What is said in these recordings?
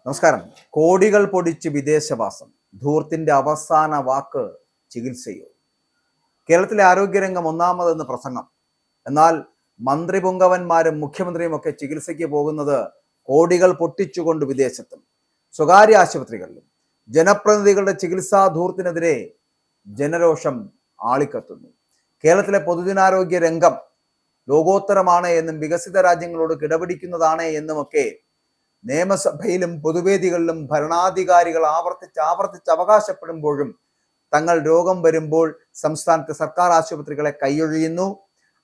നമസ്കാരം. കോടികൾ പൊടിച്ച് വിദേശവാസം, ധൂർത്തിന്റെ അവസാന വാക്ക് ചികിത്സയോ? കേരളത്തിലെ ആരോഗ്യരംഗം ഒന്നാമതെന്ന് പ്രസംഗം. എന്നാൽ മന്ത്രി പുങ്കവന്മാരും മുഖ്യമന്ത്രിയും ഒക്കെ ചികിത്സയ്ക്ക് പോകുന്നത് കോടികൾ പൊട്ടിച്ചുകൊണ്ട് വിദേശത്തും സ്വകാര്യ ആശുപത്രികളിലും. ജനപ്രതിനിധികളുടെ ചികിത്സാ ധൂർത്തിനെതിരെ ജനരോഷം ആളിക്കത്തുന്നു. കേരളത്തിലെ പൊതുജനാരോഗ്യ രംഗം ലോകോത്തരമാണ് എന്നും വികസിത രാജ്യങ്ങളോട് കിടപിടിക്കുന്നതാണ് എന്നുമൊക്കെ നിയമസഭയിലും പൊതുവേദികളിലും ഭരണാധികാരികൾ ആവർത്തിച്ച് അവകാശപ്പെടുമ്പോഴും തങ്ങൾ രോഗം വരുമ്പോൾ സംസ്ഥാനത്തെ സർക്കാർ ആശുപത്രികളെ കൈയൊഴിയുന്നു.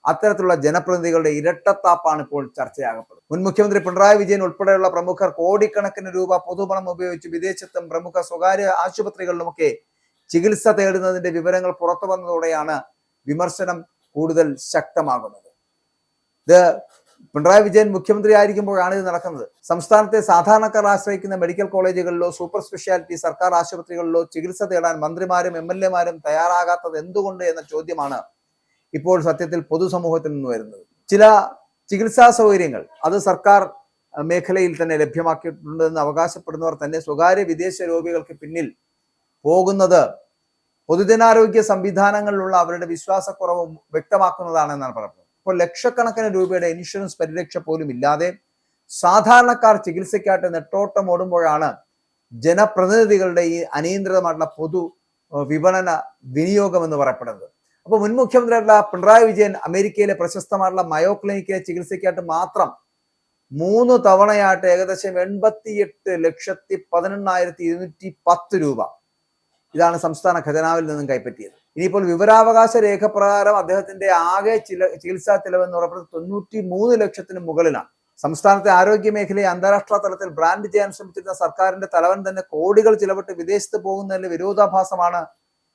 അത്തരത്തിലുള്ള ജനപ്രതിനിധികളുടെ ഇരട്ടത്താപ്പാണ് ഇപ്പോൾ ചർച്ചയാകപ്പെടുന്നത്. മുൻ മുഖ്യമന്ത്രി പിണറായി വിജയൻ ഉൾപ്പെടെയുള്ള പ്രമുഖർ കോടിക്കണക്കിന് രൂപ പൊതുപണം ഉപയോഗിച്ച് വിദേശത്തും പ്രമുഖ സ്വകാര്യ ആശുപത്രികളിലുമൊക്കെ ചികിത്സ തേടുന്നതിന്റെ വിവരങ്ങൾ പുറത്തു വന്നതോടെയാണ് വിമർശനം കൂടുതൽ ശക്തമാകുന്നത്. ഇത് പിണറായി വിജയൻ മുഖ്യമന്ത്രി ആയിരിക്കുമ്പോഴാണ് ഇത് നടക്കുന്നത്. സംസ്ഥാനത്തെ സാധാരണക്കാർ ആശ്രയിക്കുന്ന മെഡിക്കൽ കോളേജുകളിലോ സൂപ്പർ സ്പെഷ്യാലിറ്റി സർക്കാർ ആശുപത്രികളിലോ ചികിത്സ തേടാൻ മന്ത്രിമാരും MLA-മാരും തയ്യാറാകാത്തത് എന്തുകൊണ്ട് എന്ന ചോദ്യമാണ് ഇപ്പോൾ സത്യത്തിൽ പൊതുസമൂഹത്തിൽ നിന്ന് വരുന്നത്. ചില ചികിത്സാ സൗകര്യങ്ങൾ അത് സർക്കാർ മേഖലയിൽ തന്നെ ലഭ്യമാക്കിയിട്ടുണ്ടെന്ന് അവകാശപ്പെടുന്നവർ തന്നെ സ്വകാര്യ വിദേശ രോഗികൾക്ക് പിന്നിൽ പോകുന്നത് പൊതുജനാരോഗ്യ സംവിധാനങ്ങളിലുള്ള അവരുടെ വിശ്വാസക്കുറവ് വ്യക്തമാക്കുന്നതാണെന്നാണ് പറയുന്നത്. ഇപ്പോൾ ലക്ഷക്കണക്കിന് രൂപയുടെ ഇൻഷുറൻസ് പരിരക്ഷ പോലും ഇല്ലാതെ സാധാരണക്കാർ ചികിത്സയ്ക്കായിട്ട് നെട്ടോട്ടം ഓടുമ്പോഴാണ് ജനപ്രതിനിധികളുടെ ഈ അനിയന്ത്രിതമായിട്ടുള്ള പൊതു വിപണന വിനിയോഗം എന്ന് പറയപ്പെടുന്നത്. അപ്പോൾ മുൻ മുഖ്യമന്ത്രിയായിട്ടുള്ള പിണറായി വിജയൻ അമേരിക്കയിലെ പ്രശസ്തമായിട്ടുള്ള മയോ ക്ലിനിക്കിലെ ചികിത്സയ്ക്കായിട്ട് മാത്രം 3 തവണയായിട്ട് ഏകദേശം 88,18,210 രൂപ ഇതാണ് സംസ്ഥാന ഖജനാവിൽ നിന്നും കൈപ്പറ്റിയത്. ഇനിയിപ്പോൾ വിവരാവകാശ രേഖ പ്രകാരം അദ്ദേഹത്തിന്റെ ആകെ ചികിത്സാ ചെലവെന്ന് ഉറപ്പെടുന്നത് 93 ലക്ഷത്തിന് മുകളിലാണ്. സംസ്ഥാനത്തെ ആരോഗ്യ മേഖലയെ അന്താരാഷ്ട്ര തലത്തിൽ ബ്രാൻഡ് ചെയ്യാൻ ശ്രമിച്ചിരുന്ന സർക്കാരിന്റെ തലവൻ തന്നെ കോടികൾ ചിലവിട്ട് വിദേശത്ത് പോകുന്നതിന്റെ വിരോധാഭാസമാണ്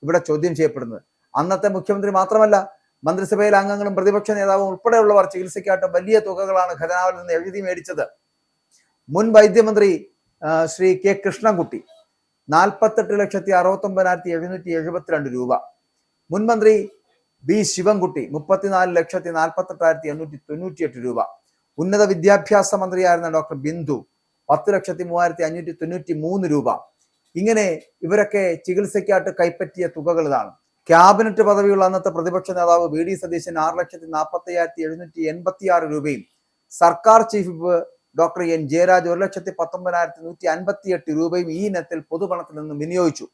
ഇവിടെ ചോദ്യം ചെയ്യപ്പെടുന്നത്. അന്നത്തെ മുഖ്യമന്ത്രി മാത്രമല്ല, മന്ത്രിസഭയിലെ അംഗങ്ങളും പ്രതിപക്ഷ നേതാവും ഉൾപ്പെടെയുള്ളവർ ചികിത്സയ്ക്കായിട്ട് വലിയ തുകകളാണ് ഖജനാവിൽ നിന്ന് എഴുതി മേടിച്ചത്. മുൻ വൈദ്യമന്ത്രി ശ്രീ K. കൃഷ്ണൻകുട്ടി 48,69,772 രൂപ, മുൻമന്ത്രി B. ശിവൻകുട്ടി 34,48,898 രൂപ, ഉന്നത വിദ്യാഭ്യാസ മന്ത്രിയായിരുന്ന ഡോക്ടർ ബിന്ദു 10,03,593 രൂപ. ഇങ്ങനെ ഇവരൊക്കെ ചികിത്സയ്ക്കായിട്ട് കൈപ്പറ്റിയ തുകകൾ ഇതാണ്. ക്യാബിനറ്റ് പദവിയുള്ള അന്നത്തെ പ്രതിപക്ഷ നേതാവ് VD സതീശൻ 6,40,786 രൂപയും സർക്കാർ chief whip doctor N. Jayaraj 1,19,158 രൂപയും ഈ ഇനത്തിൽ പൊതുപണത്തിൽ നിന്ന് വിനിയോഗിച്ചു.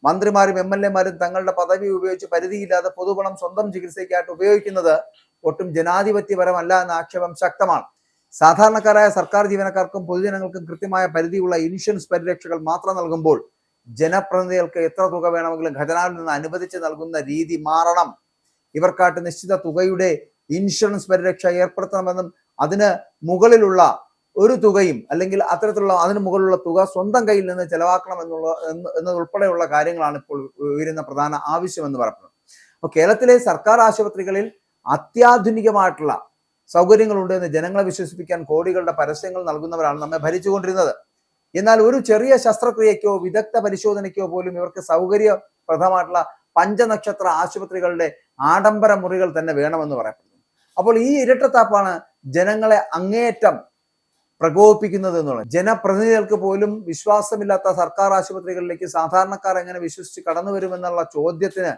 മന്ത്രിമാരും MLA-മാരും തങ്ങളുടെ പദവി ഉപയോഗിച്ച് പരിധിയില്ലാതെ പൊതുപണം സ്വന്തം ചികിത്സയ്ക്കായിട്ട് ഉപയോഗിക്കുന്നത് ഒട്ടും ജനാധിപത്യപരമല്ല എന്ന ആക്ഷേപം ശക്തമാണ്. സാധാരണക്കാരായ സർക്കാർ ജീവനക്കാർക്കും പൊതുജനങ്ങൾക്കും കൃത്യമായ പരിധിയുള്ള ഇൻഷുറൻസ് പരിരക്ഷകൾ മാത്രം നൽകുമ്പോൾ ജനപ്രതിനിധികൾക്ക് എത്ര തുക വേണമെങ്കിലും ഖജനാവിൽ നിന്ന് അനുവദിച്ച് നൽകുന്ന രീതി മാറണം. ഇവർക്കായിട്ട് നിശ്ചിത തുകയുടെ ഇൻഷുറൻസ് പരിരക്ഷ ഏർപ്പെടുത്തണമെന്നും അതിന് മുകളിലുള്ള ഒരു തുകയും അല്ലെങ്കിൽ അത്തരത്തിലുള്ള അതിന് മുകളിലുള്ള തുക സ്വന്തം കയ്യിൽ നിന്ന് ചെലവാക്കണം എന്നതുൾപ്പെടെയുള്ള കാര്യങ്ങളാണ് ഇപ്പോൾ ഉയരുന്ന പ്രധാന ആവശ്യമെന്ന് പറയുന്നത്. അപ്പോൾ കേരളത്തിലെ സർക്കാർ ആശുപത്രികളിൽ അത്യാധുനികമായിട്ടുള്ള സൗകര്യങ്ങളുണ്ട് എന്ന് ജനങ്ങളെ വിശ്വസിപ്പിക്കാൻ കോടികളുടെ പരസ്യങ്ങൾ നൽകുന്നവരാണ് നമ്മെ ഭരിച്ചുകൊണ്ടിരുന്നത്. എന്നാൽ ഒരു ചെറിയ ശസ്ത്രക്രിയയ്ക്കോ വിദഗ്ധ പരിശോധനയ്ക്കോ പോലും ഇവർക്ക് സൗകര്യപ്രദമായിട്ടുള്ള പഞ്ചനക്ഷത്ര ആശുപത്രികളുടെ ആഡംബര മുറികൾ തന്നെ വേണമെന്ന് പറയപ്പെടുന്നു. അപ്പോൾ ഈ ഇരട്ടത്താപ്പാണ് ജനങ്ങളെ അങ്ങേയറ്റം പ്രകോപിപ്പിക്കുന്നത് എന്നുള്ളത്. ജനപ്രതിനിധികൾക്ക് പോലും വിശ്വാസമില്ലാത്ത സർക്കാർ ആശുപത്രികളിലേക്ക് സാധാരണക്കാർ എങ്ങനെ വിശ്വസിച്ച് കടന്നു വരുമെന്നുള്ള ചോദ്യത്തിന്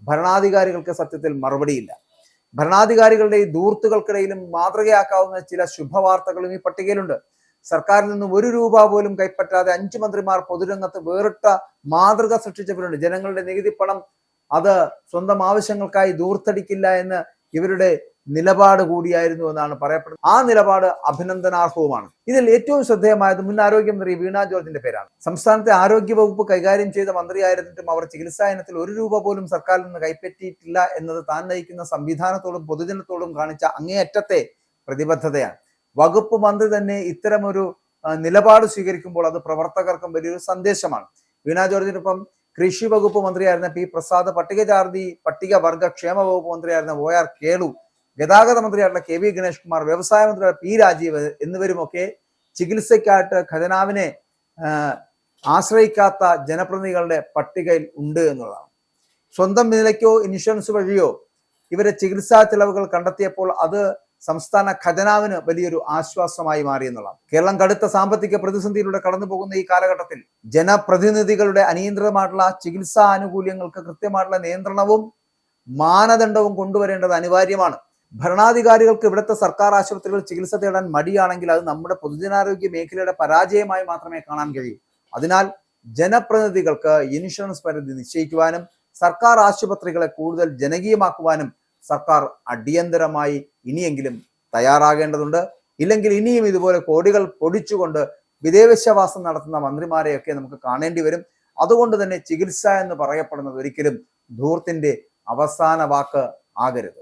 ഭരണാധികാരികൾക്ക് സത്യത്തിൽ മറുപടിയില്ല. ഭരണാധികാരികളുടെ ഈ ധൂർത്തുകൾക്കിടയിലും മാതൃകയാക്കാവുന്ന ചില ശുഭവാർത്തകളും ഈ പട്ടികയിലുണ്ട്. സർക്കാരിൽ നിന്നും 1 രൂപ പോലും കൈപ്പറ്റാതെ 5 മന്ത്രിമാർ പൊതുരംഗത്ത് വേറിട്ട മാതൃക സൃഷ്ടിച്ചവരുണ്ട്. ജനങ്ങളുടെ നികുതി പണം അത് സ്വന്തം ആവശ്യങ്ങൾക്കായി ധൂർത്തടിക്കില്ല എന്ന് ഇവരുടെ നിലപാട് കൂടിയായിരുന്നു എന്നാണ് പറയപ്പെടുന്നത്. ആ നിലപാട് അഭിനന്ദനാർഹവുമാണ്. ഇതിൽ ഏറ്റവും ശ്രദ്ധേയമായത് മുൻ ആരോഗ്യമന്ത്രി വീണ ജോർജിന്റെ പേരാണ്. സംസ്ഥാനത്തെ ആരോഗ്യ വകുപ്പ് കൈകാര്യം ചെയ്ത മന്ത്രിയായിരുന്നിട്ടും അവർ ചികിത്സാ ഇനത്തിൽ 1 രൂപ പോലും സർക്കാരിൽ നിന്ന് കൈപ്പറ്റിയിട്ടില്ല എന്നത് താൻ നയിക്കുന്ന സംവിധാനത്തോടും പൊതുജനത്തോടും കാണിച്ച അങ്ങേയറ്റത്തെ പ്രതിബദ്ധതയാണ്. വകുപ്പ് മന്ത്രി തന്നെ ഇത്തരമൊരു നിലപാട് സ്വീകരിക്കുമ്പോൾ അത് പ്രവർത്തകർക്കും വലിയൊരു സന്ദേശമാണ്. വീണ ജോർജിനൊപ്പം കൃഷി വകുപ്പ് മന്ത്രിയായിരുന്ന P. പ്രസാദ്, പട്ടികവർഗ ക്ഷേമ വകുപ്പ് മന്ത്രിയായിരുന്ന OR കേളു, ഗതാഗത മന്ത്രിയായിട്ടുള്ള KV ഗണേഷ് കുമാർ, വ്യവസായ മന്ത്രിയായ P. രാജീവ് എന്നിവരുമൊക്കെ ചികിത്സയ്ക്കായിട്ട് ഖജനാവിനെ ആശ്രയിക്കാത്ത ജനപ്രതിനിധികളുടെ പട്ടികയിൽ ഉണ്ട് എന്നുള്ളതാണ്. സ്വന്തം നിലയ്ക്കോ ഇൻഷുറൻസ് വഴിയോ ഇവരെ ചികിത്സാ ചെലവുകൾ കണ്ടെത്തിയപ്പോൾ അത് സംസ്ഥാന ഖജനാവിന് വലിയൊരു ആശ്വാസമായി മാറി എന്നുള്ളതാണ്. കേരളം കടുത്ത സാമ്പത്തിക പ്രതിസന്ധിയിലൂടെ കടന്നു പോകുന്ന ഈ കാലഘട്ടത്തിൽ ജനപ്രതിനിധികളുടെ അനിയന്ത്രിതമായിട്ടുള്ള ചികിത്സാ ആനുകൂല്യങ്ങൾക്ക് കൃത്യമായിട്ടുള്ള നിയന്ത്രണവും മാനദണ്ഡവും കൊണ്ടുവരേണ്ടത് അനിവാര്യമാണ്. ഭരണാധികാരികൾക്ക് ഇവിടുത്തെ സർക്കാർ ആശുപത്രികൾ ചികിത്സ തേടാൻ മടിയാണെങ്കിൽ അത് നമ്മുടെ പൊതുജനാരോഗ്യ മേഖലയുടെ പരാജയമായി മാത്രമേ കാണാൻ കഴിയൂ. അതിനാൽ ജനപ്രതിനിധികൾക്ക് ഇൻഷുറൻസ് പരിധി നിശ്ചയിക്കുവാനും സർക്കാർ ആശുപത്രികളെ കൂടുതൽ ജനകീയമാക്കുവാനും സർക്കാർ അടിയന്തരമായി ഇനിയെങ്കിലും തയ്യാറാകേണ്ടതുണ്ട്. ഇല്ലെങ്കിൽ ഇനിയും ഇതുപോലെ കോടികൾ പൊടിച്ചുകൊണ്ട് വിദേശവാസം നടത്തുന്ന മന്ത്രിമാരെയൊക്കെ നമുക്ക് കാണേണ്ടി വരും. അതുകൊണ്ട് തന്നെ ചികിത്സ എന്ന് പറയപ്പെടുന്നത് ഒരിക്കലും ധൂർത്തിന്റെ അവസാന വാക്ക് ആകരുത്.